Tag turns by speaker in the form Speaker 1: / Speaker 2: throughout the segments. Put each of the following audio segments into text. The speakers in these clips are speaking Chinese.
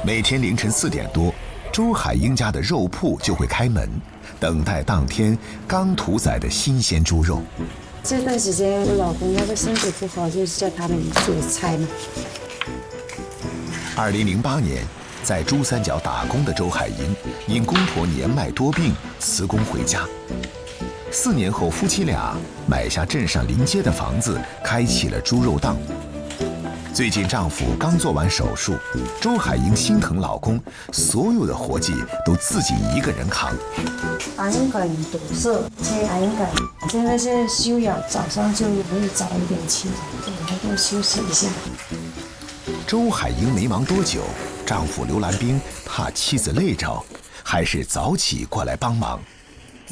Speaker 1: 每天凌晨4點多，周海英家的肉鋪就會開門，等待當天剛屠宰的新鮮豬肉。
Speaker 2: 這段時間我老公那個身體不好，就是叫他們做菜嘛。
Speaker 1: 2008年，在珠三角打工的周海英因公婆年邁多病辭工回家。4年後，夫妻倆買下鎮上臨街的房子，開啟了豬肉檔。最近丈夫剛做完手術，周海英心疼老公，所有的活計都自己一個人扛。
Speaker 2: 眼瞼堵塞，切眼瞼，現在是休養，早上就會早一點起來，然後多休息一下。
Speaker 1: 周海英沒忙多久，丈夫劉蘭兵怕妻子累着，還是早起過來幫忙。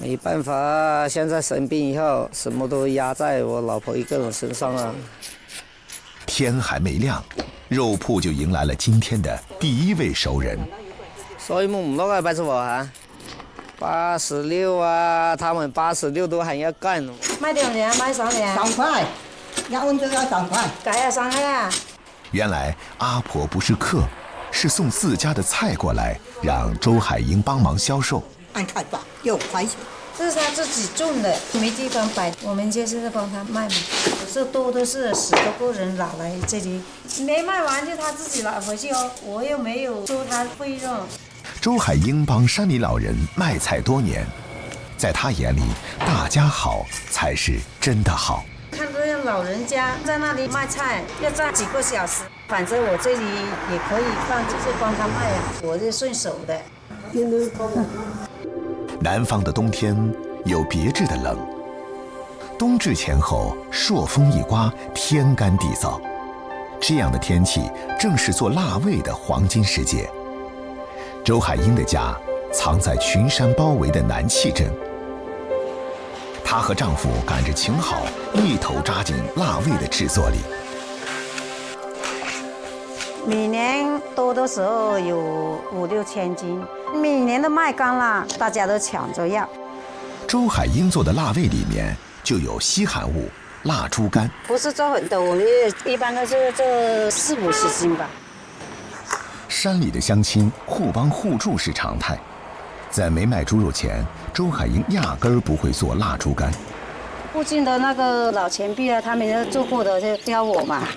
Speaker 3: 沒辦法，現在生病以後，什麼都壓在我老婆一個人身上啊。
Speaker 1: 天還沒亮，肉鋪就迎來了今天的第一位熟人。
Speaker 3: 所以我唔攞個85啊，86啊，他們86都還要幹呢。
Speaker 2: 賣點錢，賣少點。
Speaker 4: 3塊，要問就要3塊。
Speaker 2: 改啊，3塊啊。
Speaker 1: 原來阿婆不是客，是送自家的菜過來，讓周海英幫忙銷售。
Speaker 4: 按看吧，6塊錢。
Speaker 2: 這是他自己種的，沒地方擺，我們就是在幫他賣嘛。有時候多都是10多個人拿來這裡，沒賣完就他自己拿回去哦，我又沒有收他費用。
Speaker 1: 周海英幫山裡老人賣菜多年，在他眼裡，大家好才是真的好。
Speaker 2: 看這樣老人家在那裡賣菜，要站幾個小時，反正我這裡也可以放，就是幫他賣啊，我是順手的。
Speaker 1: 南方的冬天有別致的冷，冬至前後朔風一刮，天乾地燥，這樣的天氣正是做臘味的黃金時節。周海英的家藏在群山包圍的南氣鎮，她和丈夫趕着請好，一頭扎進臘味的制作裡。
Speaker 2: 每年多的時候有5、6千斤，每年都賣乾了，大家都搶着要。
Speaker 1: 周海英做的臘味裡面就有稀罕物臘豬肝，
Speaker 2: 不是做很多，我們一般都是做4、50斤吧。
Speaker 1: 山裡的鄉親互幫互助是常態，在沒賣豬肉前，周海英壓根兒不會做臘豬肝。
Speaker 2: 附近的那個老前輩啊，他們都做過的，就教我嘛。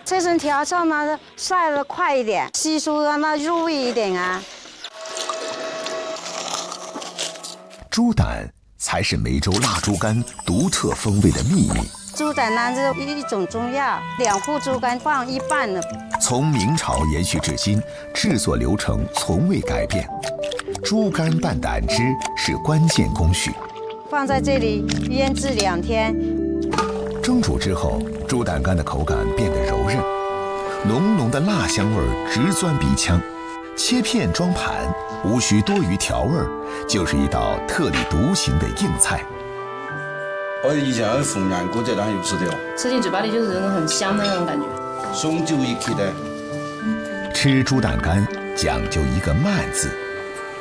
Speaker 2: 這身條上呢，曬得快一點，吸收讓它入味一點啊。
Speaker 1: 豬膽才是梅州臘豬肝獨特風味的秘密。
Speaker 2: 豬膽呢是一種中藥，2副豬肝放一半呢。
Speaker 1: 從明朝延續至今，制作流程從未改變。豬肝拌膽汁是關鍵工序，
Speaker 2: 放在這裡醃製2天。
Speaker 1: 蒸煮之後，豬膽肝的口感變得柔韌，濃濃的辣香味直鑽鼻腔。切片裝盤，無需多餘調味，就是一道特立獨行的硬菜。
Speaker 5: 我以前喺鳳陽嗰隻蛋有吃掉，
Speaker 6: 吃進嘴巴裡就是那種很香的那種感覺。
Speaker 5: 鬆焦一氣的。
Speaker 1: 吃豬膽肝講究一個慢字，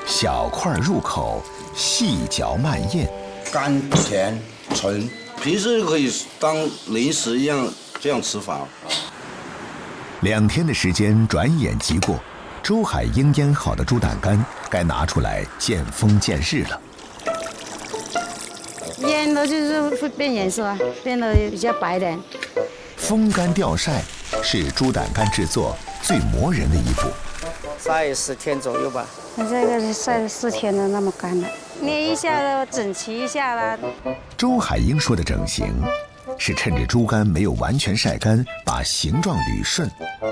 Speaker 1: 小塊入口，細嚼慢咽。
Speaker 5: 甘甜醇，平時可以當零食一樣這樣吃法。
Speaker 1: 2天的時間轉眼即過，周海英醃好的豬膽肝該拿出來見風見日了。
Speaker 2: 醃了就是會變顏色啊，變得比較白點。
Speaker 1: 風乾吊曬是豬膽肝製作最磨人的一步。
Speaker 3: 曬10天左右吧。
Speaker 2: 那這個是曬了4天了，那麼乾了，捏一下了，整齊一下了。
Speaker 1: 周海英說的整形，是趁着豬肝沒有完全曬乾，把形狀捋順。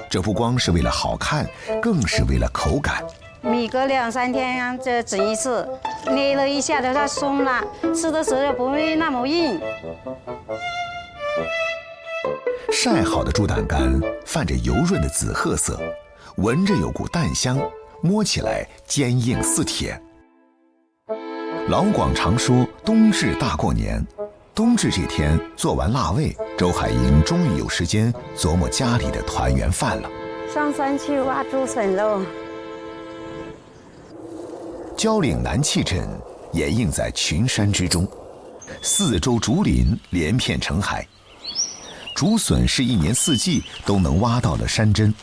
Speaker 1: 這不光是為了好看，更是為了口感。
Speaker 2: 每隔2、3天就整一次，捏了一下的它鬆了，吃的時候不會那麼硬。
Speaker 1: 曬好的豬膽肝泛着油潤的紫褐色，聞着有股蛋香，摸起來堅硬似鐵。老廣常說冬至大過年，冬至這天做完臘味，周海英終於有時間琢磨家裡的團圓飯了。
Speaker 2: 上山去挖豬筍肉。
Speaker 1: 蕉嶺南氣鎮掩映在群山之中，四周竹林連片成海。竹筍是1年4季都能挖到的山珍。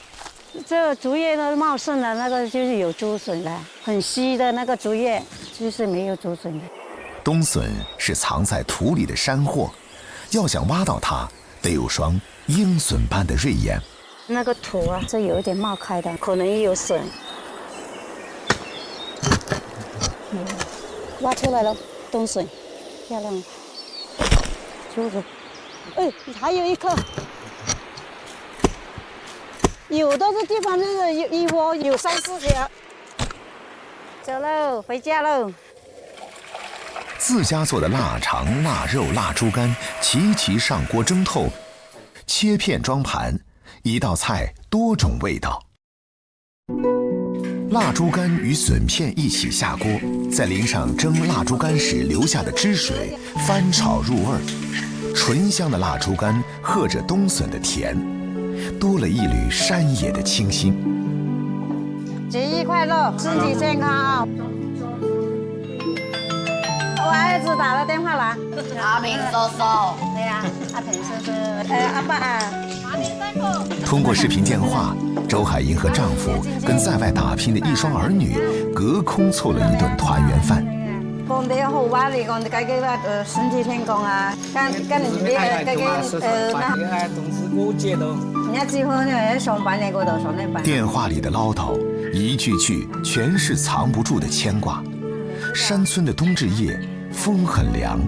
Speaker 2: 這竹葉呢茂盛的那個就是有竹筍的，很稀的那個竹葉就是沒有竹筍的。
Speaker 1: 冬筍是藏在土裡的山貨，要想挖到它，得有雙鷹隼般的銳眼。
Speaker 2: 那個土啊，是有一點冒開的，可能也有筍。挖出來了，冬筍，漂亮。就是，哎，還有一顆。有的這地方那個一窩有3、4條。走嘍，回家嘍。
Speaker 1: 自家做的臘腸、臘肉、臘豬肝齊齊上鍋蒸透，切片裝盤，一道菜多種味道。臘豬肝與筍片一起下鍋，再淋上蒸臘豬肝時留下的汁水，翻炒入味兒。醇香的臘豬肝和着冬筍的甜，多了一縷山野的清新。
Speaker 2: 節日快樂，身體健康啊！我兒子打了電話來，
Speaker 7: 阿平叔叔，
Speaker 2: 對呀，阿平叔叔，阿爸啊。
Speaker 1: 通過視頻電話，周海英和丈夫跟在外打拼的一雙兒女隔空湊了一頓團圓飯。
Speaker 2: 講得好話，你講自己話身體健康啊，跟你啲
Speaker 3: 同事過節咯。
Speaker 2: 人家結婚喺上班喺嗰度上班。
Speaker 1: 電話裡的嘮叨，一句句全是藏不住的牽掛。山村的冬至夜，風很涼，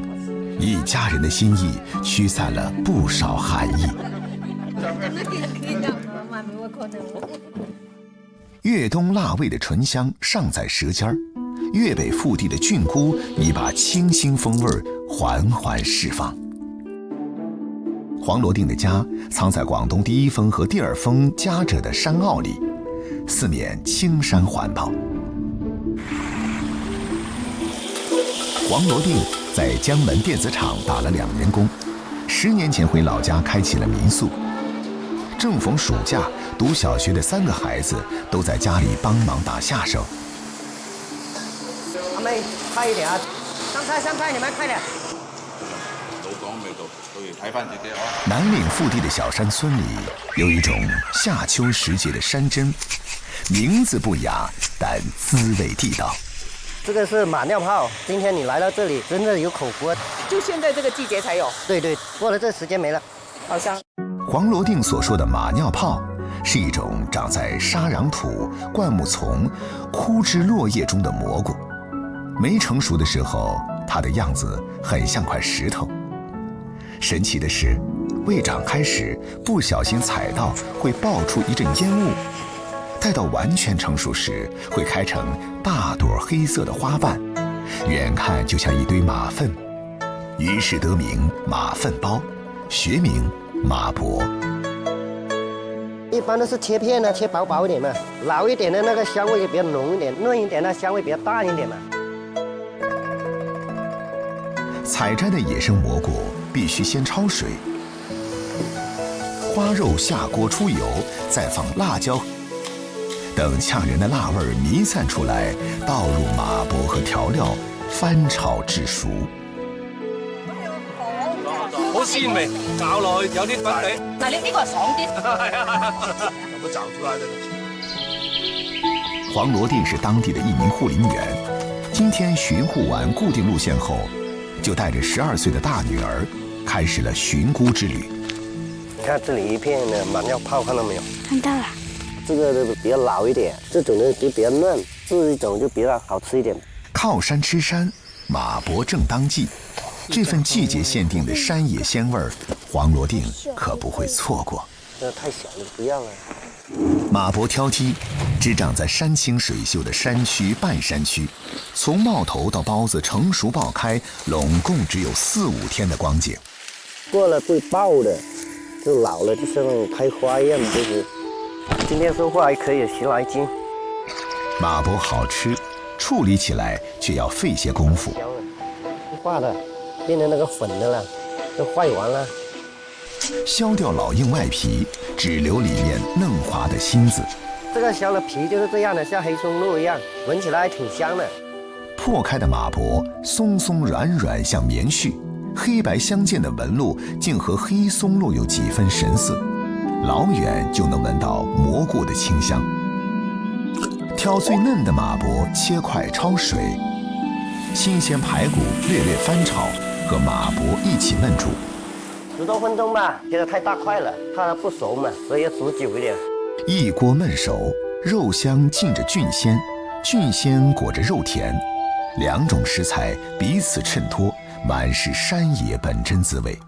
Speaker 1: 一家人的心意驅散了不少寒意。粵東臘味的醇香尚在舌尖兒，粵北腹地的菌菇已把清新風味緩緩釋放。黃羅定的家藏在廣東第一峰和第二峰夾着的山坳裡，四面青山環抱。黃羅定在江門電子廠打了2年工，10年前回老家開啟了民宿。正逢暑假，讀小學的3個孩子都在家裡幫忙打下手。
Speaker 3: 阿妹，快一點啊！香菜，你們快點。
Speaker 8: 老講味道，到時睇翻自己啊。
Speaker 1: 南嶺腹地的小山村裡，有一種夏秋時節的山珍，名字不雅，但滋味地道。
Speaker 3: 這個是馬尿泡，今天你來到這裡，真的有口福。
Speaker 9: 就現在這個季節才有。
Speaker 3: 對，過了這時間沒了。
Speaker 9: 好香。
Speaker 1: 黃羅定所說的馬尿泡，是一種長在沙壤土、灌木叢、枯枝落葉中的蘑菇。沒成熟的時候，它的樣子很像塊石頭。神奇的是，未長開時不小心踩到會爆出一陣煙霧，待到完全成熟時會開成大朵黑色的花瓣，遠看就像一堆馬糞，於是得名馬糞包，學名馬脖。
Speaker 3: 一般都是切片呢，切薄薄一點嘛，老一點的那個香味就比較濃一點，嫩一點的香味比較淡一點嘛。
Speaker 1: 採摘的野生蘑菇必須先焯水，花肉下鍋出油，再放辣椒，等嗆人的辣味彌散出來，倒入馬脖和調料，翻炒至熟。
Speaker 8: 好鮮味，咬落去有啲粉味。
Speaker 9: 嗱，呢個係爽啲。
Speaker 8: 有冇找出來的？
Speaker 1: 黃羅定是當地的一名護林員，今天巡護完固定路線後，就帶着12歲的大女兒，開始了尋菇之旅。
Speaker 3: 你看這裡一片的馬尿泡，看到沒有？
Speaker 2: 看到了。
Speaker 3: 這個比較老一點，這種呢就比較嫩，這一種就比較好吃一點。
Speaker 1: 靠山吃山，馬脖正當季，這份季節限定的山野鮮味兒，黃羅定可不會錯過。
Speaker 3: 這太小了，不要了。
Speaker 1: 馬脖挑剔，只長在山清水秀的山區半山區，從冒頭到包子成熟爆開，攏共只有4、5天的光景。
Speaker 3: 過了會爆的，就老了，就像那種開花一樣，就是今天收穫還可以10來斤。
Speaker 1: 馬脖好吃，處理起來卻要費些功夫。
Speaker 3: 化的，變成那個粉的了，都壞完了。
Speaker 1: 削掉老硬外皮，只留裡面嫩滑的心子。
Speaker 3: 這個削了皮就是這樣的，像黑松露一樣，聞起來還挺香的。
Speaker 1: 破開的馬脖鬆鬆軟軟，像棉絮，黑白相間的紋路竟和黑松露有幾分神似。老遠就能聞到蘑菇的清香。挑最嫩的馬脖切塊焯水，新鮮排骨略略翻炒，和馬脖一起燜煮。
Speaker 3: 10多分鐘吧，切得太大塊了，怕它不熟嘛，所以要煮久一點。
Speaker 1: 一鍋燜熟，肉香浸着菌鮮，菌鮮裹着肉甜，2種食材彼此襯托，滿是山野本真滋味。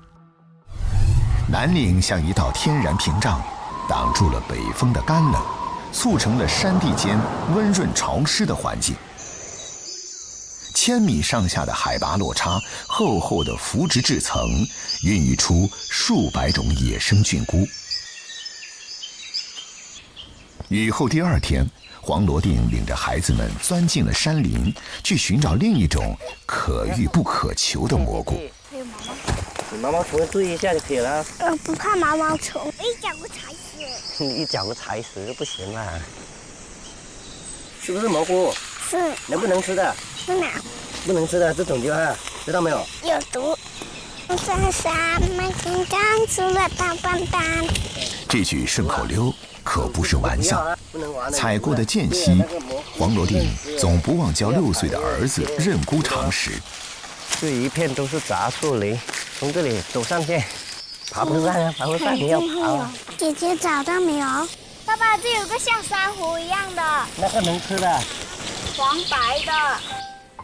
Speaker 1: 南嶺像一道天然屏障，擋住了北風的乾冷，促成了山地間溫潤潮濕的環境。1000米上下的海拔落差，厚厚的腐殖質層，孕育出數百種野生菌菇。雨後第2天，黄羅定領着孩子們鑽進了山林，去尋找另一種可遇不可求的蘑菇。
Speaker 3: 你毛毛蟲注意一下就可以了。
Speaker 10: 不怕毛毛虫，一脚不踩死。
Speaker 3: 你一脚不踩死就不行了。是不是蘑菇？
Speaker 10: 是。
Speaker 3: 能不能吃的？
Speaker 10: 不能。
Speaker 3: 不能吃的这种就知道没有？
Speaker 10: 有毒。在山门前长出了大笨蛋。
Speaker 1: 这句顺口溜可不是玩笑。踩过的間隙，黄羅定總不忘教6歲的兒子認菇常識。
Speaker 3: 這一片都是雜樹林，從這裡走上去，爬不上啊，爬不上，你要爬啊。
Speaker 10: 姐姐找到沒有？爸爸，這有個像珊瑚一樣的。
Speaker 3: 那個能吃的。
Speaker 10: 黃白的。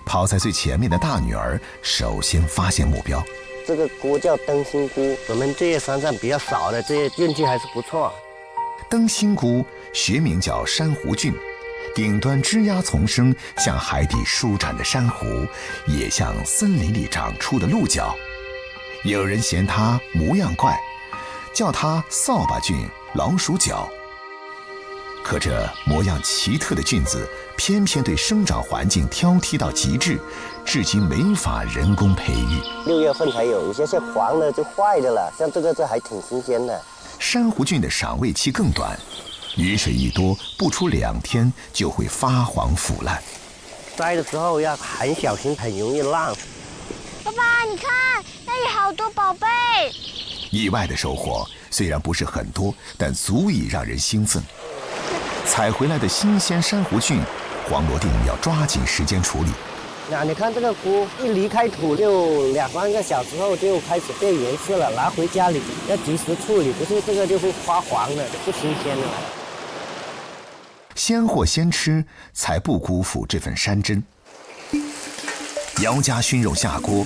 Speaker 1: 跑在最前面的大女兒首先發現目標。
Speaker 3: 這個菇叫燈芯菇，我們這些山上比較少的，這些運氣還是不錯。
Speaker 1: 燈芯菇學名叫珊瑚菌，頂端枝椏叢生，向海底舒展的珊瑚，也像森林裡長出的鹿角。有人嫌它模樣怪，叫它掃把菌、老鼠角。可這模樣奇特的菌子，偏偏對生長環境挑剔到極致，至今沒法人工培育。
Speaker 3: 6月份才有些是黃的就壞的了，像這還挺新鮮的。
Speaker 1: 珊瑚菌的賞味期更短，雨水一多，不出2天就會發黃腐爛。
Speaker 3: 摘的時候要很小心，很容易爛。
Speaker 10: 爸爸，你看那裡好多寶貝。
Speaker 1: 意外的收穫雖然不是很多，但足以讓人興奮。採回來的新鮮珊瑚菌，黃羅定要抓緊時間處理。
Speaker 3: 你看這個菇一離開土就2-3個小時後就開始變顏色了，拿回家裡要及時處理，不是這個就會發黃了，不新鮮了。
Speaker 1: 鮮貨鮮吃，才不辜負這份山珍。姚家燻肉下鍋，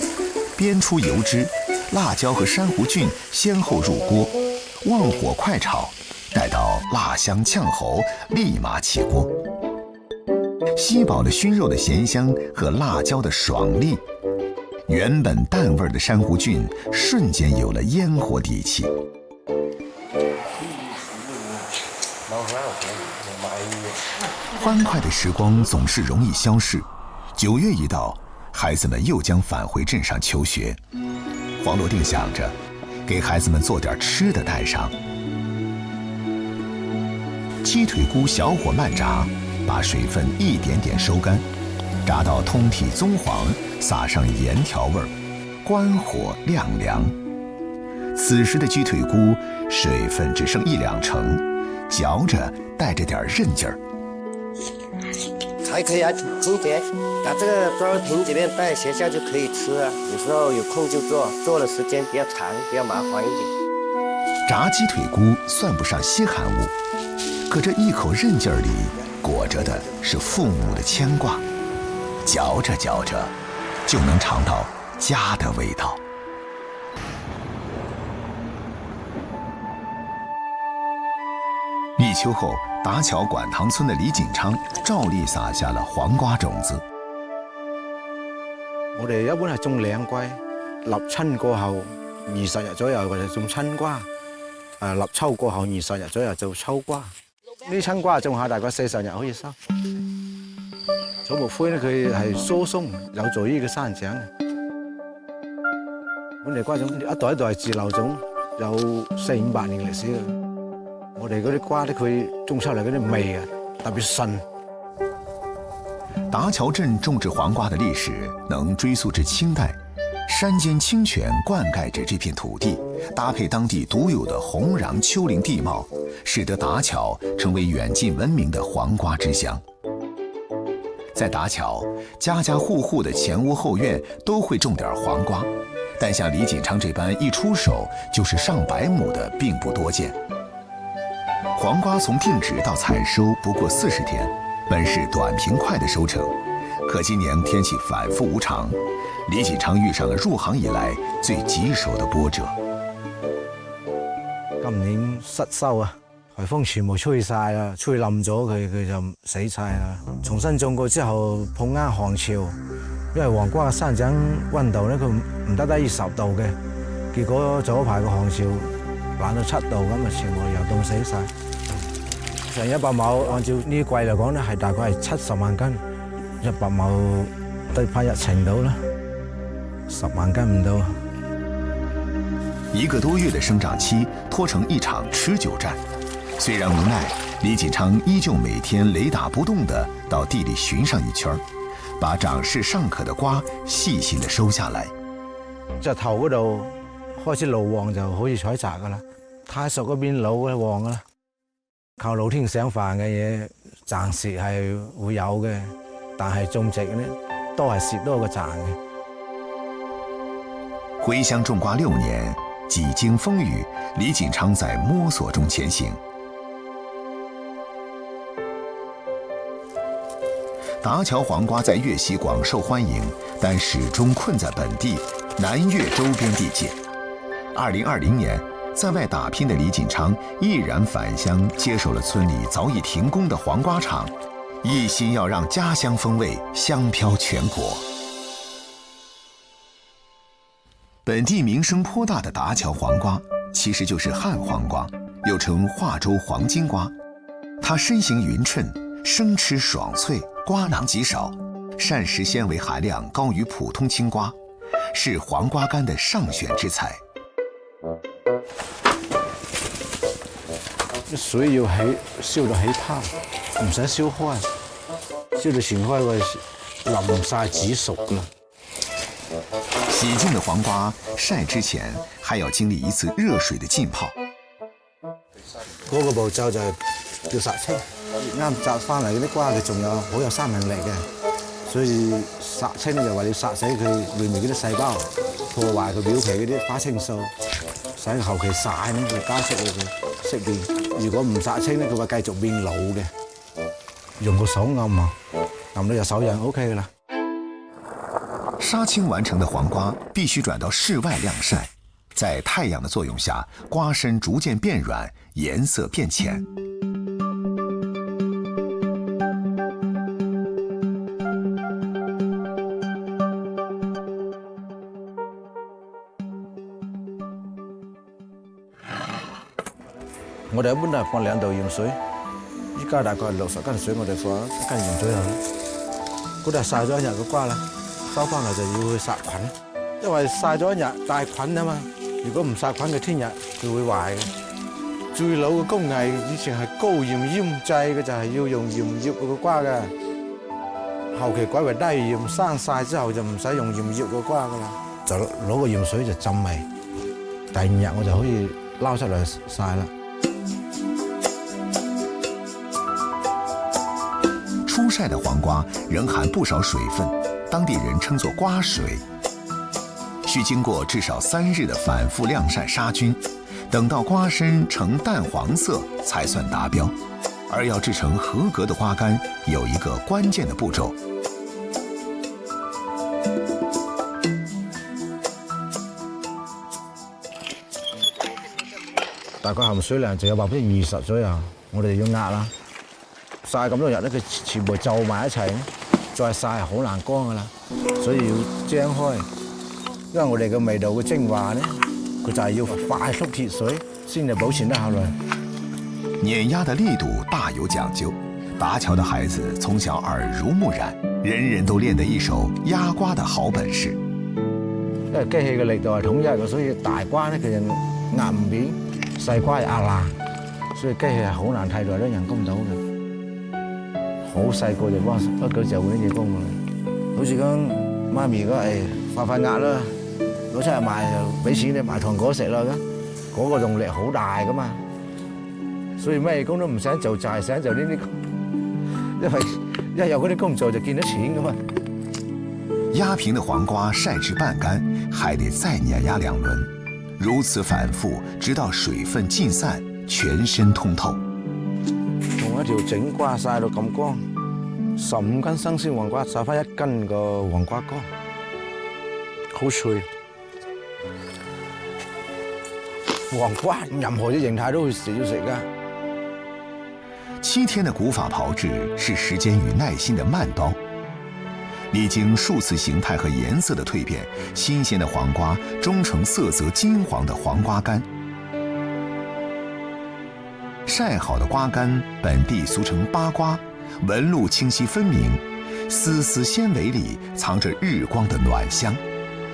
Speaker 1: 煸出油脂，辣椒和珊瑚菌先後入鍋，旺火快炒，待到辣香嗆喉，立馬起鍋。吸飽了燻肉的鹹香和辣椒的爽利，原本淡味的珊瑚菌瞬間有了煙火底氣。歡快的時光總是容易消逝，9月一到，孩子們又將返回鎮上求學。黃羅定想着，給孩子們做點吃的帶上。雞腿菇小火慢炸，把水分一點點收乾，炸到通體棕黃，撒上鹽調味，關火晾涼。此時的雞腿菇水分只剩1-2成，嚼着帶着點韌勁兒。
Speaker 3: 還可以啊，同學，把這個裝瓶裡面帶學校就可以吃啊。有時候有空就做，做的時間比較長，比較麻煩一點。
Speaker 1: 炸雞腿菇算不上稀罕物，可這一口韌勁兒裡裹着的是父母的牽掛，嚼着嚼着，就能嘗到家的味道。立秋後，達橋管塘村的李景昌照例撒下了黃瓜種子。
Speaker 11: 我哋一般係種兩季，立春過後20日左右，我就種春瓜；立秋過後20日左右做秋瓜。呢春瓜種下大概40日可以收。草木灰咧，佢係疏鬆，有助於佢生長。本地瓜種一代一代自留種，有400-500年歷史嘅。我哋嗰啲瓜咧，佢種出嚟嗰啲味啊，特別順。
Speaker 1: 達橋鎮種植黃瓜的歷史能追溯至清代，山間清泉灌溉着這片土地，搭配當地獨有的紅瓤丘陵地貌，使得達橋成為遠近聞名的黃瓜之鄉。在達橋，家家戶戶的前屋後院都會種點黃瓜，但像李錦昌這般一出手就是上百畝的並不多見。黃瓜從定植到採收不過40天，本是短平快的收成。可今年天氣反覆無常，李錦昌遇上了入行以來最棘手的波折。
Speaker 11: 今年失收啊，颱風全部吹晒啦，吹冧咗佢就死晒啦。重新種過之後碰啱寒潮，因為黃瓜嘅生長溫度咧佢唔得低於10度嘅，結果早排個寒潮冷到7度咁啊，全部又凍死晒。成100畝，按照呢啲季嚟講咧，係大概係70萬斤。100畝對派1程到啦，10萬斤唔到。
Speaker 1: 1個多月的生長期拖成一場持久戰，雖然無奈，李錦昌依舊每天雷打不動地到地裡巡上一圈，把長勢尚可的瓜細心地收下來。
Speaker 11: 隻頭嗰度開始露黃就可以採摘噶啦，太熟嗰邊老嘅黃噶啦。靠老天賞飯嘅嘢，暫時係會有嘅。但係種植呢，都係蝕多過賺嘅。
Speaker 1: 回鄉種瓜6年，幾經風雨，李錦昌在摸索中前行。達橋黃瓜在粵西廣受歡迎，但始終困在本地，難越周邊地界。2020年，在外打拼的李錦昌毅然返鄉，接手了村裡早已停工的黃瓜廠。一心要讓家鄉風味香飄全國。本地名聲頗大的達橋黃瓜，其實就是旱黃瓜，又稱化州黃金瓜。它身形勻稱，生吃爽脆，瓜囊極少，膳食纖維含量高於普通青瓜，是黃瓜乾的上選之菜。
Speaker 11: 水要燒到起泡，唔使燒開，燒到全開個淋晒紫熟啦。
Speaker 1: 洗淨的黃瓜曬之前，還要經歷一次熱水的浸泡。
Speaker 11: 嗰個步驟就係叫殺青，啱摘翻嚟嗰啲瓜佢仲有好有生命力嘅，所以殺青就為了殺死佢裏面嗰啲細胞，破壞佢表皮嗰啲花青素，使佢後期曬呢佢加速佢色變。如果唔殺青咧，佢會繼續變老嘅。用個手按啊，按到有手印 OK 噶啦。
Speaker 1: 殺青完成的黃瓜必須轉到室外晾曬，在太陽的作用下，瓜身逐漸變軟，顏色變淺。
Speaker 11: 我哋一般都係放2度鹽水，依家大概係60斤水，我哋放1斤鹽左右啦。嗰度曬咗1日嘅瓜啦，收翻嚟就要去殺菌，因為曬咗1日帶菌啊嘛。如果唔殺菌嘅，聽日佢會壞嘅。最老嘅工藝以前係高鹽醃製嘅，就係要用鹽醃個瓜嘅。後期改為低鹽，生曬之後就唔使用鹽醃個瓜噶啦，就攞個鹽水就浸味。第2日我就可以撈出嚟曬啦。
Speaker 1: 初曬的黃瓜仍含不少水分，當地人稱作瓜水。需經過至少3日的反覆晾曬殺菌，等到瓜身呈淡黃色才算達標。而要製成合格的瓜乾，有一個關鍵的步驟。
Speaker 11: 大概含水量就有20%左右，我哋要壓啦。曬咁多日咧，佢全部就埋一齊，再曬係好難乾噶啦，所以要張開。因為我哋嘅味道嘅精華咧，佢就係要快速脫水，先至保存得下來。
Speaker 1: 碾壓的力度大有講究，達橋的孩子從小耳濡目染，人人都練得一手壓瓜的好本事。
Speaker 11: 因為機器嘅力度係統一嘅，所以大瓜咧佢就壓唔扁，細瓜係壓爛，所以機器係好難替代得人工到嘅。好細個就幫一腳就會呢隻工㗎啦，好似講媽咪講快壓啦，攞出嚟賣就俾錢你買糖果食啦，嗰個動力好大噶嘛，所以咩工都唔想做，就係想做呢啲工，因為一有嗰啲工做就見到錢噶嘛。
Speaker 1: 壓平的黃瓜曬至半乾，還得再碾壓2輪，如此反覆，直到水分盡散，全身通透。
Speaker 11: 用一條整瓜曬到咁乾，15斤新鮮黃瓜曬翻1斤個黃瓜乾，好脆。黃瓜任何嘅形態都會要食噶。
Speaker 1: 7天的古法炮製是時間與耐心的慢刀，歷經數次形態和顏色的蛻變，新鮮的黃瓜終成色澤金黃的黃瓜乾。曬好的瓜乾，本地俗稱八瓜，紋路清晰分明，絲絲纖維裡藏着日光的暖香，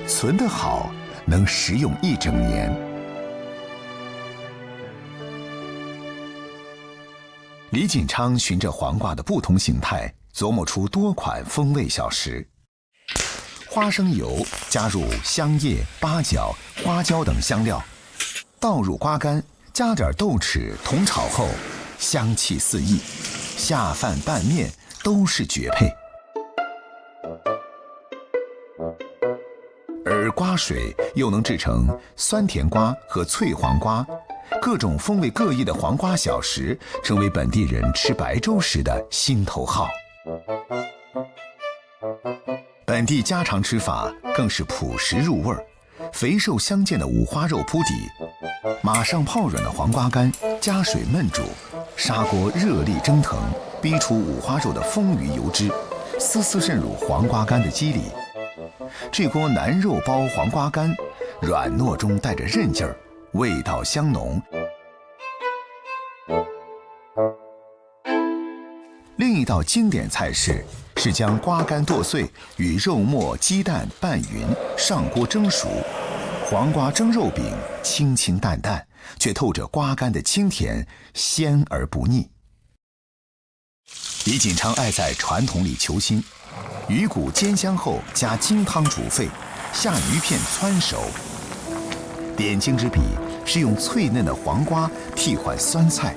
Speaker 1: 存得好，能食用1整年。李錦昌循着黃瓜的不同形態，琢磨出多款風味小食。花生油加入香葉、八角、花椒等香料，倒入瓜乾，加點豆豉同炒後，香氣四溢，下飯拌麵都是絕配。而瓜水又能製成酸甜瓜和脆黃瓜，各種風味各異的黃瓜小食，成為本地人吃白粥時的心頭好。本地家常吃法更是樸實入味兒，肥瘦相間的五花肉鋪底，馬上泡軟的黃瓜乾加水燜煮，砂鍋熱力蒸騰，逼出五花肉的豐腴油脂，絲絲滲入黃瓜乾的肌裡。這鍋南肉包黃瓜乾，軟糯中帶着韌勁兒，味道香濃。另一道經典菜式是將瓜乾剁碎，與肉末、雞蛋拌勻，上鍋蒸熟。黃瓜蒸肉餅清清淡淡，卻透着瓜乾的清甜，鮮而不膩。李錦昌愛在傳統裡求新，魚骨煎香後加金湯煮沸，下魚片汆熟。點睛之筆是用脆嫩的黃瓜替換酸菜，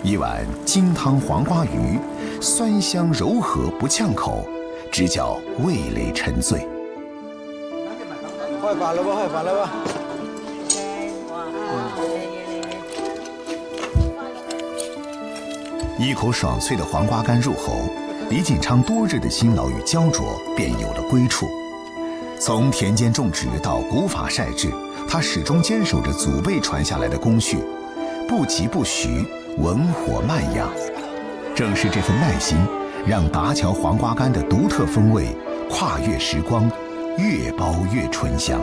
Speaker 1: 一碗金湯黃瓜魚，酸香柔和不嗆口，直叫味蕾沉醉。
Speaker 11: 開飯啦喎，開飯啦喎！
Speaker 1: 一口爽脆的黃瓜乾入喉，李錦昌多日的辛勞與焦灼便有了歸處。從田間種植到古法曬製，他始終堅守着祖輩傳下來的工序，不急不徐，文火慢養。正是這份耐心，讓達橋黃瓜乾的獨特風味跨越時光，越包越醇香。